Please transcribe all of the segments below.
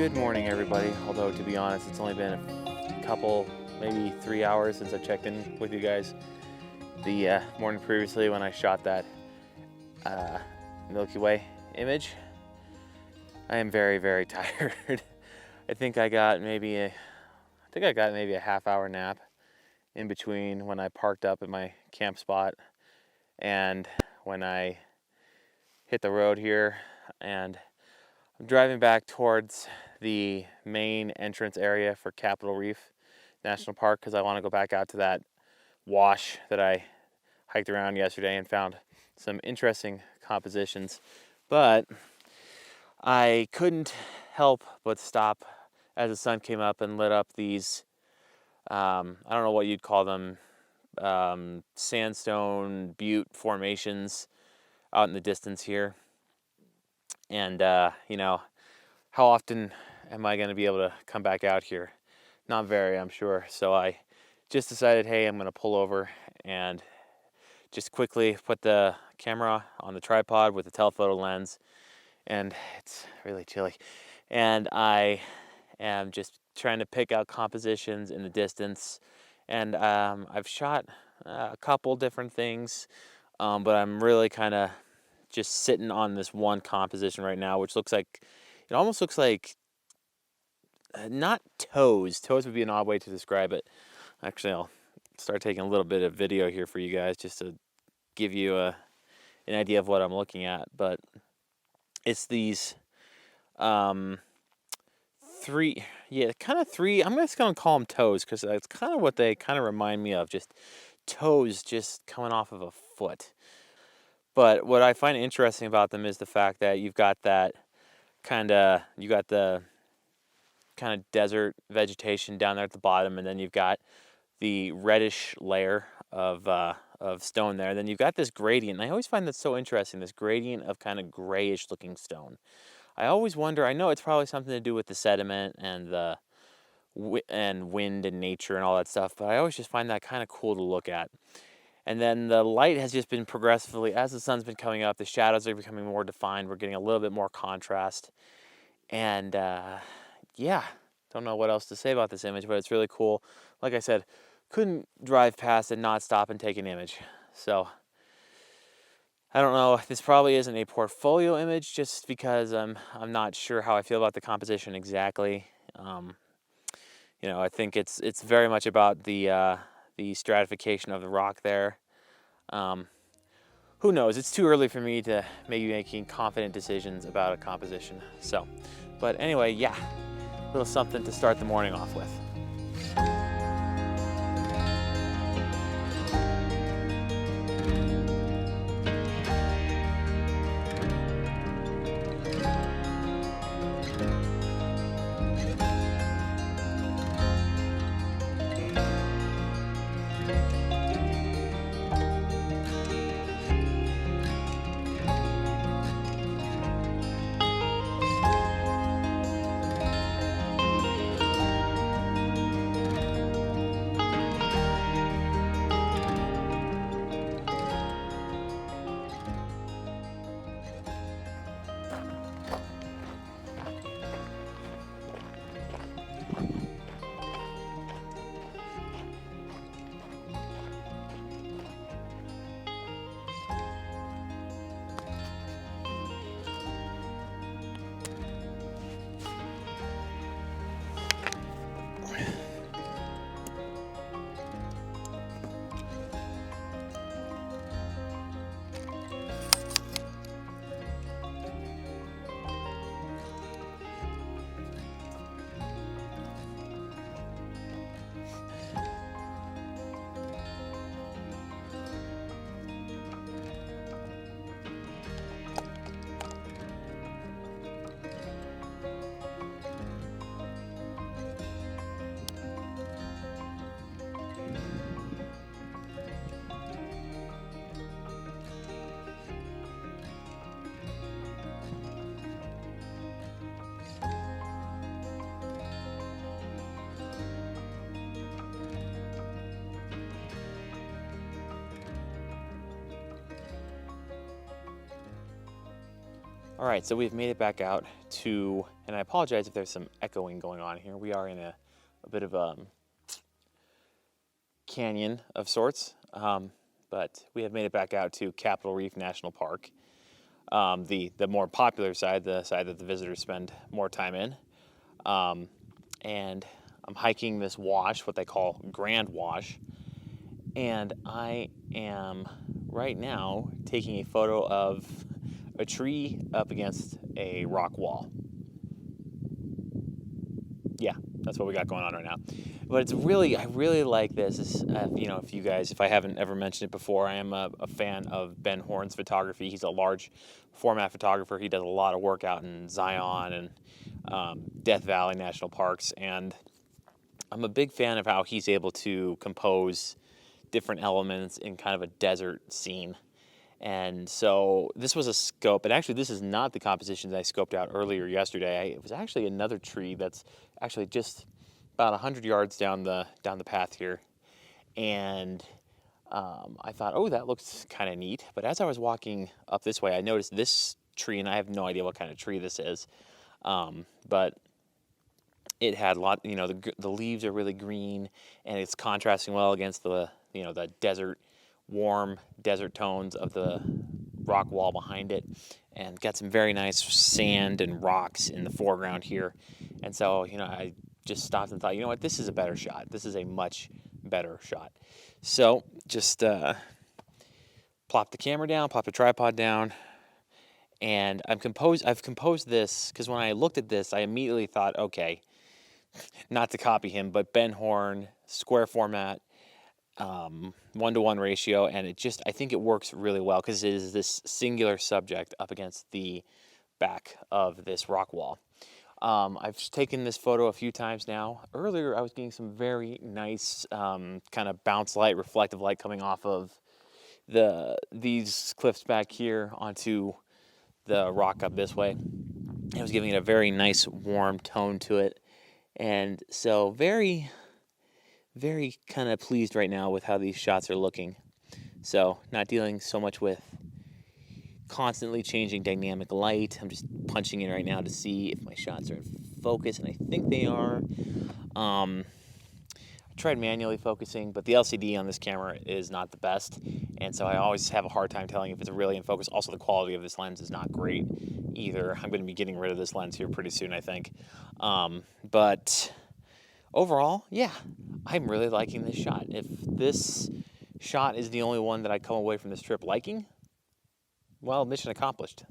Good morning, everybody. Although, to be honest, it's only been a couple, maybe 3 hours since I checked in with you guys the morning previously when I shot that Milky Way image. I am very, very tired. I think I got maybe a half-hour nap in between when I parked up at my camp spot and when I hit the road here, and I'm driving back towards the main entrance area for Capitol Reef National Park because I want to go back out to that wash that I hiked around yesterday and found some interesting compositions. But I couldn't help but stop as the sun came up and lit up these, I don't know what you'd call them, sandstone butte formations out in the distance here. And, how often am I going to be able to come back out here? Not very, I'm sure. So I just decided, hey, I'm going to pull over and just quickly put the camera on the tripod with the telephoto lens. And it's really chilly. And I am just trying to pick out compositions in the distance. And I've shot a couple different things, but I'm really kind of just sitting on this one composition right now, which it almost looks like, not toes. Toes would be an odd way to describe it. Actually, I'll start taking a little bit of video here for you guys just to give you an idea of what I'm looking at. But it's these three, I'm just going to call them toes because that's kind of what they kind of remind me of, just toes just coming off of a foot. But what I find interesting about them is the fact that you've got the kind of desert vegetation down there at the bottom, and then you've got the reddish layer of stone there. Then you've got this gradient. And I always find that so interesting, this gradient of kind of grayish looking stone. I always wonder, I know it's probably something to do with the sediment and the wind and nature and all that stuff, but I always just find that kind of cool to look at. And then the light has just been progressively, as the sun's been coming up, the shadows are becoming more defined. We're getting a little bit more contrast. And don't know what else to say about this image, but it's really cool. Like I said, couldn't drive past and not stop and take an image. So I don't know. This probably isn't a portfolio image just because I'm not sure how I feel about the composition exactly. I think it's very much about the stratification of the rock there. Who knows? It's too early for me to maybe making confident decisions about a composition. So, but anyway, yeah, a little something to start the morning off with. All right, so we've made it back out to, and I apologize if there's some echoing going on here. We are in a bit of a canyon of sorts, but we have made it back out to Capitol Reef National Park, the more popular side, the side that the visitors spend more time in. And I'm hiking this wash, what they call Grand Wash, and I am right now taking a photo of a tree up against a rock wall. Yeah, that's what we got going on right now. But it's really, I really like this. You know, if I haven't ever mentioned it before, I am a fan of Ben Horn's photography. He's a large format photographer. He does a lot of work out in Zion and Death Valley National Parks. And I'm a big fan of how he's able to compose different elements in kind of a desert scene. And so this was a scope, and actually this is not the composition that I scoped out earlier yesterday. It was actually another tree that's actually just about 100 yards down the path here. And I thought, oh, that looks kind of neat. But as I was walking up this way, I noticed this tree, and I have no idea what kind of tree this is. But it had the leaves are really green, and it's contrasting well against the desert, warm desert tones of the rock wall behind it, and got some very nice sand and rocks in the foreground here. And so, I just stopped and thought, you know what, this is a better shot. This is a much better shot. So just plop the camera down, plop the tripod down, and I've composed this because when I looked at this, I immediately thought, okay, not to copy him, but Ben Horn, square format, 1-to-1 ratio, and I think it works really well because it is this singular subject up against the back of this rock wall. I've taken this photo a few times now. Earlier, I was getting some very nice kind of bounce light, reflective light coming off of these cliffs back here onto the rock up this way. It was giving it a very nice warm tone to it. And so very, very kind of pleased right now with how these shots are looking. So not dealing so much with constantly changing dynamic light. I'm just punching in right now to see if my shots are in focus, and I think they are. I tried manually focusing, but the LCD on this camera is not the best, and so I always have a hard time telling if it's really in focus. Also, the quality of this lens is not great either. I'm going to be getting rid of this lens here pretty soon, I think. But overall, yeah, I'm really liking this shot. If this shot is the only one that I come away from this trip liking, well, mission accomplished.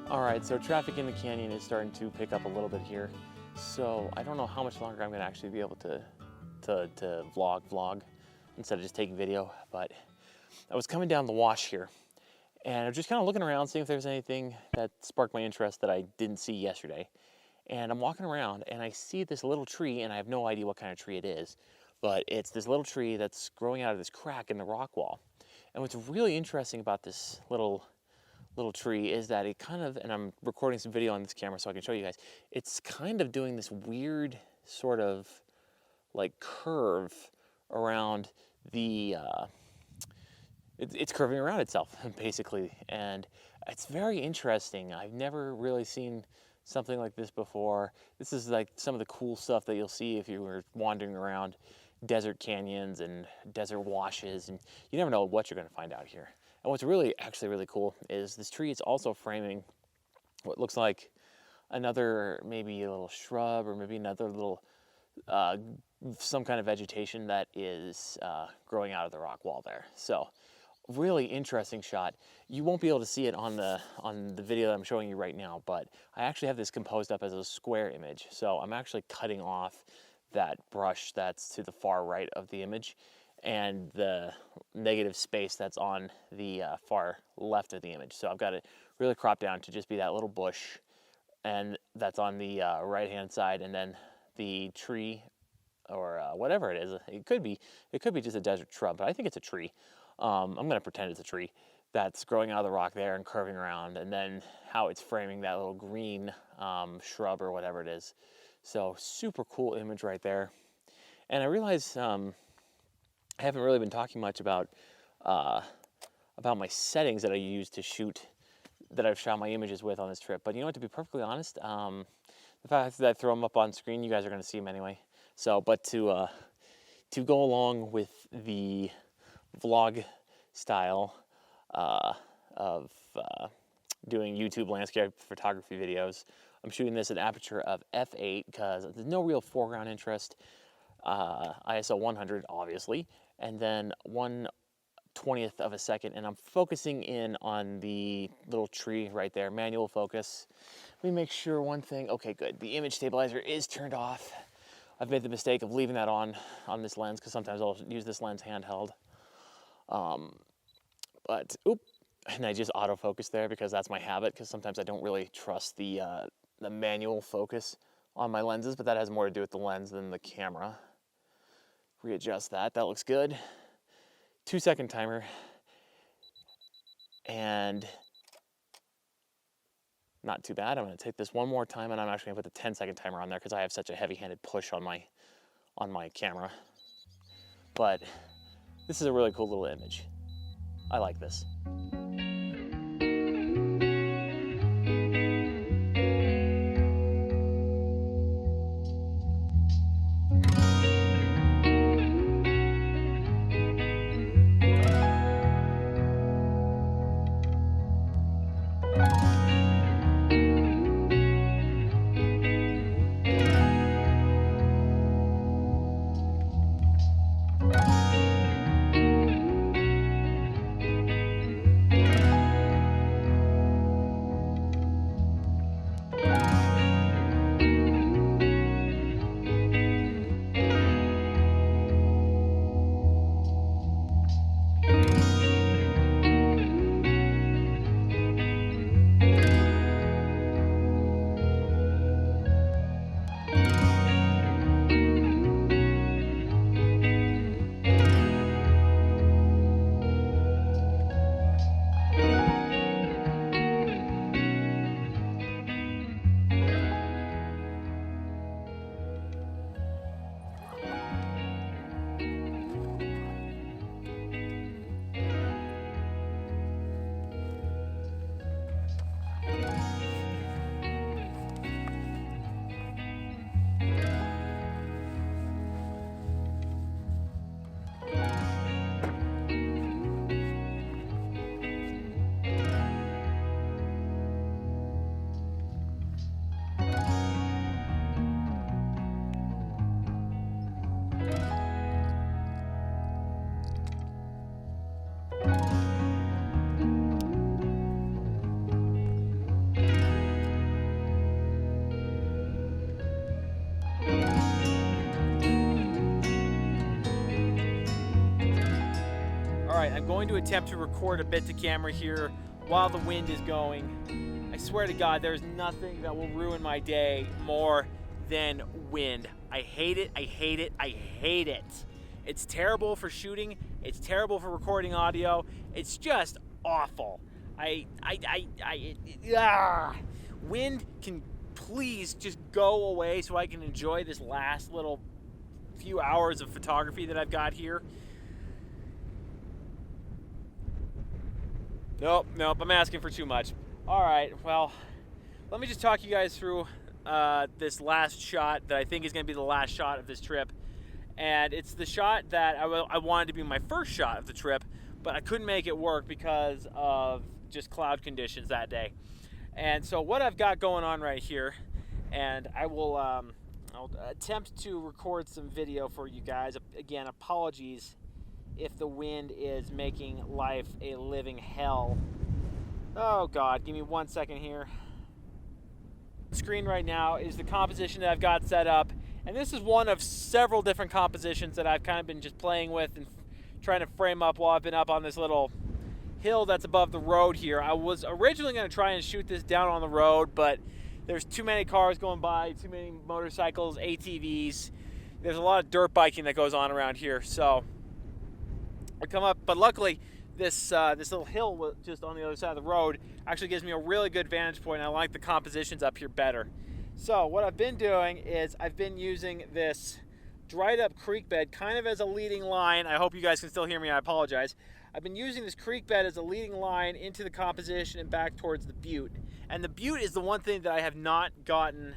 All right, so traffic in the canyon is starting to pick up a little bit here. So I don't know how much longer I'm gonna actually be able to vlog instead of just taking video, but I was coming down the wash here and I'm just kind of looking around, seeing if there's anything that sparked my interest that I didn't see yesterday. And I'm walking around and I see this little tree, and I have no idea what kind of tree it is, but it's this little tree that's growing out of this crack in the rock wall. And what's really interesting about this little tree is that it kind of, and I'm recording some video on this camera so I can show you guys, it's kind of doing this weird sort of like curve around the, it's curving around itself basically. And it's very interesting. I've never really seen something like this before. This is like some of the cool stuff that you'll see if you were wandering around desert canyons and desert washes, and you never know what you're going to find out here. And what's really actually really cool is this tree is also framing what looks like another, maybe a little shrub or maybe another little some kind of vegetation that is growing out of the rock wall there. So really interesting shot. You won't be able to see it on the video that I'm showing you right now, but I actually have this composed up as a square image. So I'm actually cutting off that brush that's to the far right of the image and the negative space that's on the far left of the image. So I've got it really cropped down to just be that little bush, and that's on the right hand side, and then the tree or whatever it is. It could be just a desert shrub, but I think it's a tree. I'm going to pretend it's a tree that's growing out of the rock there and curving around, and then how it's framing that little green shrub or whatever it is. So super cool image right there. And I realize I haven't really been talking much about my settings that I use to shoot, that I've shot my images with on this trip. But you know what, to be perfectly honest, the fact that I throw them up on screen, you guys are going to see them anyway. So, but to go along with the vlog style of doing YouTube landscape photography videos, I'm shooting this at aperture of f8 because there's no real foreground interest. ISO 100 obviously, and then 1/20th of a second, and I'm focusing in on the little tree right there, manual focus. Let me make sure one thing. Okay, good. The image stabilizer is turned off. I've made the mistake of leaving that on this lens because sometimes I'll use this lens handheld. But oop, and I just autofocus there because that's my habit, because sometimes I don't really trust the manual focus on my lenses, but that has more to do with the lens than the camera. Readjust that. That looks good. 2-second timer, and not too bad. I'm going to take this one more time, and I'm actually going to put the 10-second timer on there because I have such a heavy-handed push on my camera. But this is a really cool little image. I like this. I'm going to attempt to record a bit to camera here while the wind is going. I swear to God, there's nothing that will ruin my day more than wind. I hate it, I hate it, I hate it. It's terrible for shooting, it's terrible for recording audio, it's just awful. Wind can please just go away so I can enjoy this last little few hours of photography that I've got here. Nope, I'm asking for too much. All right, well, Let me just talk you guys through this last shot that I think is going to be the last shot of this trip. And it's the shot that I wanted to be my first shot of the trip, but I couldn't make it work because of just cloud conditions that day. And so what I've got going on right here, and I'll attempt to record some video for you guys. Again, apologies if the wind is making life a living hell. Oh God, give me 1 second here. The screen right now is the composition that I've got set up, and this is one of several different compositions that I've kind of been just playing with and trying to frame up while I've been up on this little hill that's above the road here. I was originally going to try and shoot this down on the road, but there's too many cars going by, too many motorcycles, ATVs. There's a lot of dirt biking that goes on around here, so I come up, but luckily this little hill just on the other side of the road actually gives me a really good vantage point. I like the compositions up here better. So what I've been doing is I've been using this dried up creek bed kind of as a leading line. I hope you guys can still hear me. I apologize. I've been using this creek bed as a leading line into the composition and back towards the butte. And the butte is the one thing that I have not gotten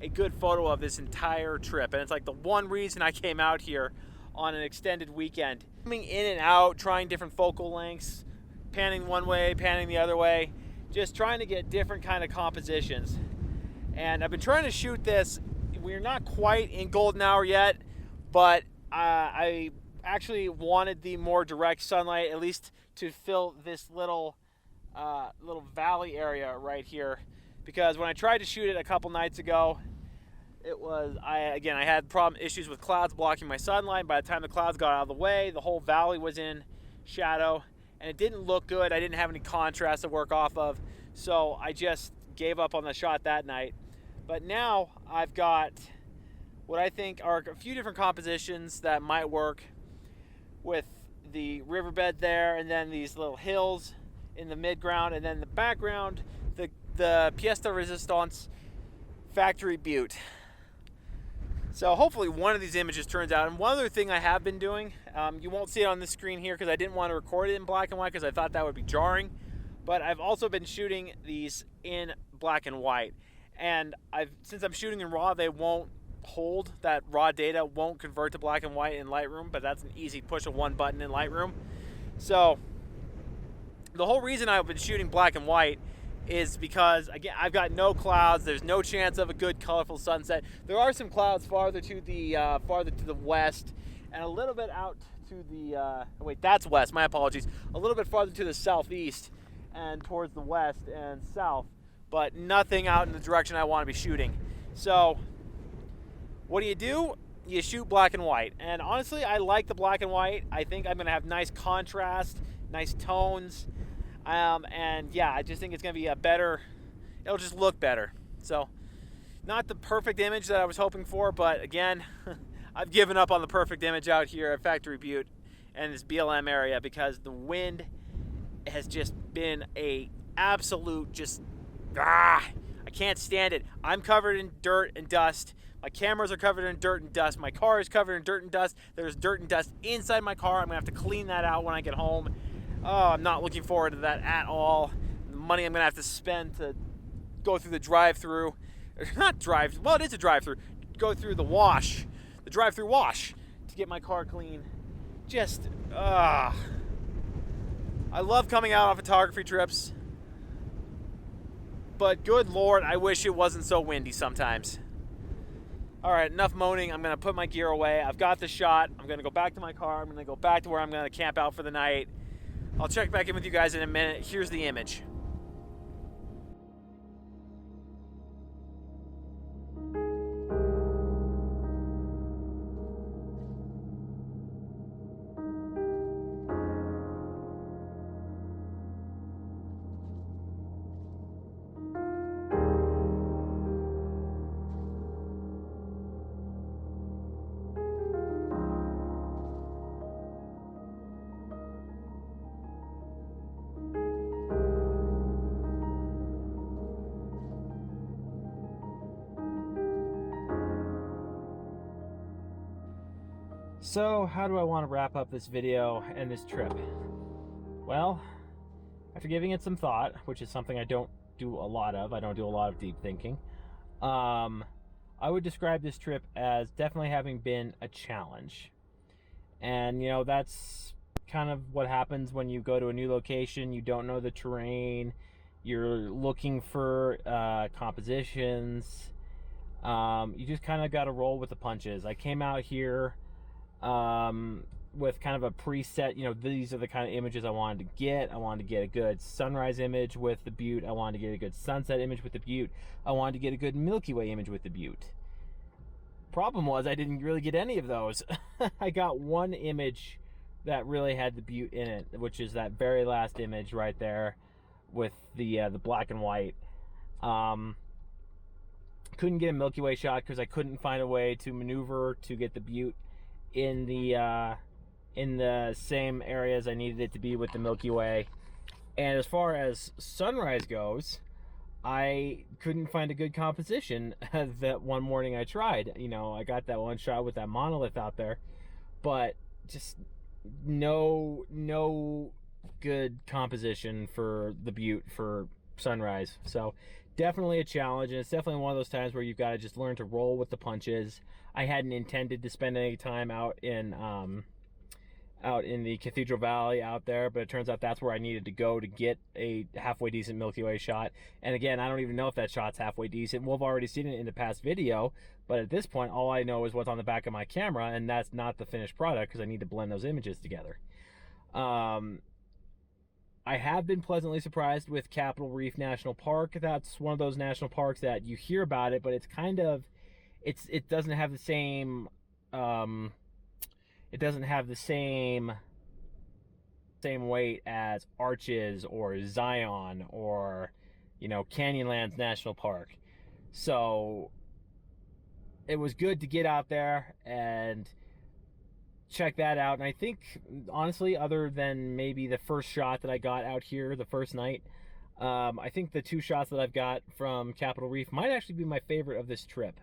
a good photo of this entire trip. And it's like the one reason I came out here on an extended weekend. Coming in and out, trying different focal lengths, panning one way, panning the other way, just trying to get different kind of compositions. And I've been trying to shoot this. We're not quite in golden hour yet, but I actually wanted the more direct sunlight, at least to fill this little valley area right here. Because when I tried to shoot it a couple nights ago, I had issues with clouds blocking my sunlight. By the time the clouds got out of the way, the whole valley was in shadow, and it didn't look good. I didn't have any contrast to work off of, so I just gave up on the shot that night. But now I've got what I think are a few different compositions that might work with the riverbed there, and then these little hills in the midground, and then the background, the pièce de résistance Factory Butte. So hopefully one of these images turns out. And one other thing I have been doing, you won't see it on the screen here because I didn't want to record it in black and white because I thought that would be jarring. But I've also been shooting these in black and white. And since I'm shooting in RAW, they won't hold. That raw data won't convert to black and white in Lightroom, but that's an easy push of one button in Lightroom. So the whole reason I've been shooting black and white is because, again, I've got no clouds. There's no chance of a good colorful sunset. There are some clouds farther to the west, and a little bit out to the wait, that's west, my apologies. A little bit farther to the southeast and towards the west and south, but nothing out in the direction I want to be shooting. So what do? You shoot black and white. And honestly, I like the black and white. I think I'm going to have nice contrast, nice tones. And yeah, I just think it's going to be it'll just look better. So not the perfect image that I was hoping for, but again, I've given up on the perfect image out here at Factory Butte and this BLM area because the wind has just been a absolute I can't stand it. I'm covered in dirt and dust. My cameras are covered in dirt and dust. My car is covered in dirt and dust. There's dirt and dust inside my car. I'm going to have to clean that out when I get home. Oh, I'm not looking forward to that at all. The money I'm going to have to spend to go through the drive-through. Well, it is a drive-through. Go through the drive-through wash to get my car clean. I love coming out on photography trips. But good Lord, I wish it wasn't so windy sometimes. All right, enough moaning. I'm going to put my gear away. I've got the shot. I'm going to go back to my car. I'm going to go back to where I'm going to camp out for the night. I'll check back in with you guys in a minute. Here's the image. So, how do I want to wrap up this video and this trip? Well, after giving it some thought, which is something I don't do a lot of. I don't do a lot of deep thinking. I would describe this trip as definitely having been a challenge. And, you know, that's kind of what happens when you go to a new location. You don't know the terrain. You're looking for compositions. You just kind of got to roll with the punches. I came out here with kind of a preset, you know, these are the kind of images I wanted to get. I wanted to get a good sunrise image with the Butte. I wanted to get a good sunset image with the Butte. I wanted to get a good Milky Way image with the Butte. Problem was, I didn't really get any of those. I got one image that really had the Butte in it, which is that very last image right there with the black and white. Couldn't get a Milky Way shot because I couldn't find a way to maneuver to get the Butte in the same areas I needed it to be with the Milky Way. And as far as sunrise goes, I couldn't find a good composition that one morning I tried. You know, I got that one shot with that monolith out there, but just no good composition for the Butte for sunrise. So definitely a challenge, and it's definitely one of those times where you've got to just learn to roll with the punches. I hadn't intended to spend any time out in the Cathedral Valley out there, but it turns out that's where I needed to go to get a halfway decent Milky Way shot. And again, I don't even know if that shot's halfway decent. We've already seen it in the past video, but at this point, all I know is what's on the back of my camera, and that's not the finished product because I need to blend those images together. I have been pleasantly surprised with Capitol Reef National Park. That's one of those national parks that you hear about it, but it's kind of, it doesn't have the same, it doesn't have the same weight as Arches or Zion or, you know, Canyonlands National Park. So it was good to get out there and check that out. And I think, honestly, other than maybe the first shot that I got out here the first night, I think the two shots that I've got from Capitol Reef might actually be my favorite of this trip.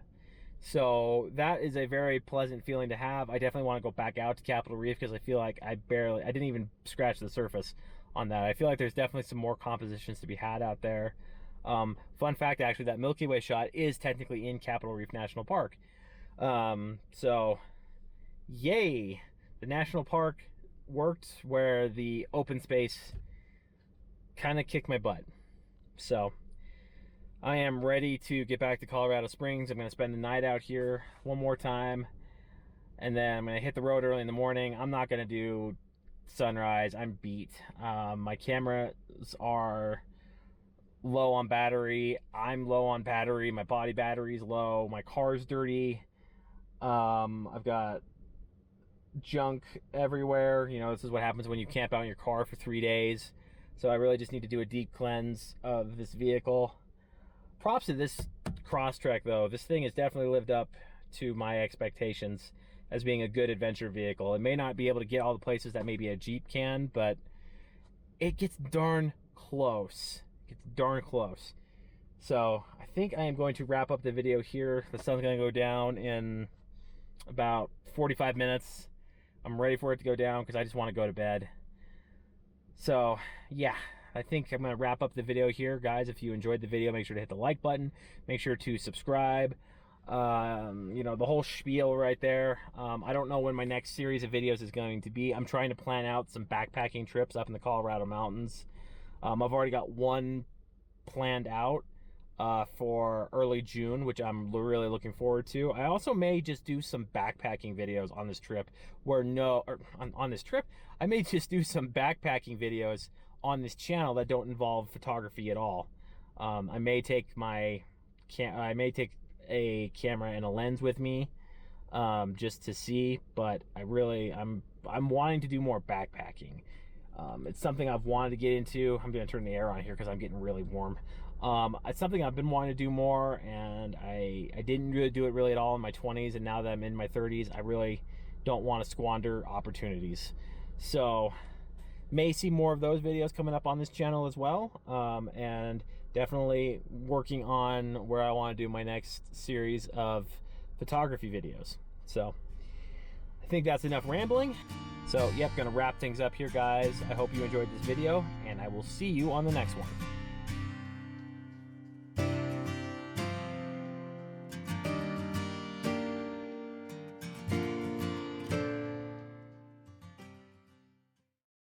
So that is a very pleasant feeling to have. I definitely want to go back out to Capitol Reef because I feel like I didn't even scratch the surface on that. I feel like there's definitely some more compositions to be had out there. Fun fact, actually, that Milky Way shot is technically in Capitol Reef National Park. So yay, the national park worked where the open space kind of kicked my butt. So I am ready to get back to Colorado Springs. I'm going to spend the night out here one more time, and then I'm going to hit the road early in the morning. I'm not going to do sunrise. I'm beat. My cameras are low on battery. I'm low on battery. My body battery's low. My car's dirty. I've got junk everywhere. You know, this is what happens when you camp out in your car for 3 days. So I really just need to do a deep cleanse of this vehicle. Props to this Crosstrek, though. This thing has definitely lived up to my expectations as being a good adventure vehicle. It may not be able to get all the places that maybe a Jeep can, but it gets darn close. It gets darn close. So I think I am going to wrap up the video here. The sun's going to go down in about 45 minutes. I'm ready for it to go down because I just want to go to bed. So yeah, I think I'm going to wrap up the video here. Guys, if you enjoyed the video, make sure to hit the like button. Make sure to subscribe. You know, the whole spiel right there. I don't know when my next series of videos is going to be. I'm trying to plan out some backpacking trips up in the Colorado mountains. I've already got one planned out for early June, which I'm really looking forward to. I also may just do some backpacking videos on this trip on this trip. I may just do some backpacking videos on this channel that don't involve photography at all. I may take a camera and a lens with me just to see, but I'm wanting to do more backpacking. It's something I've wanted to get into. I'm going to turn the air on here because I'm getting really warm. It's something I've been wanting to do more, and I didn't really do it really at all in my 20s, and now that I'm in my 30s, I really don't want to squander opportunities. So may see more of those videos coming up on this channel as well, and definitely working on where I want to do my next series of photography videos. So I think that's enough rambling. So yep, gonna wrap things up here, guys. I hope you enjoyed this video, and I will see you on the next one.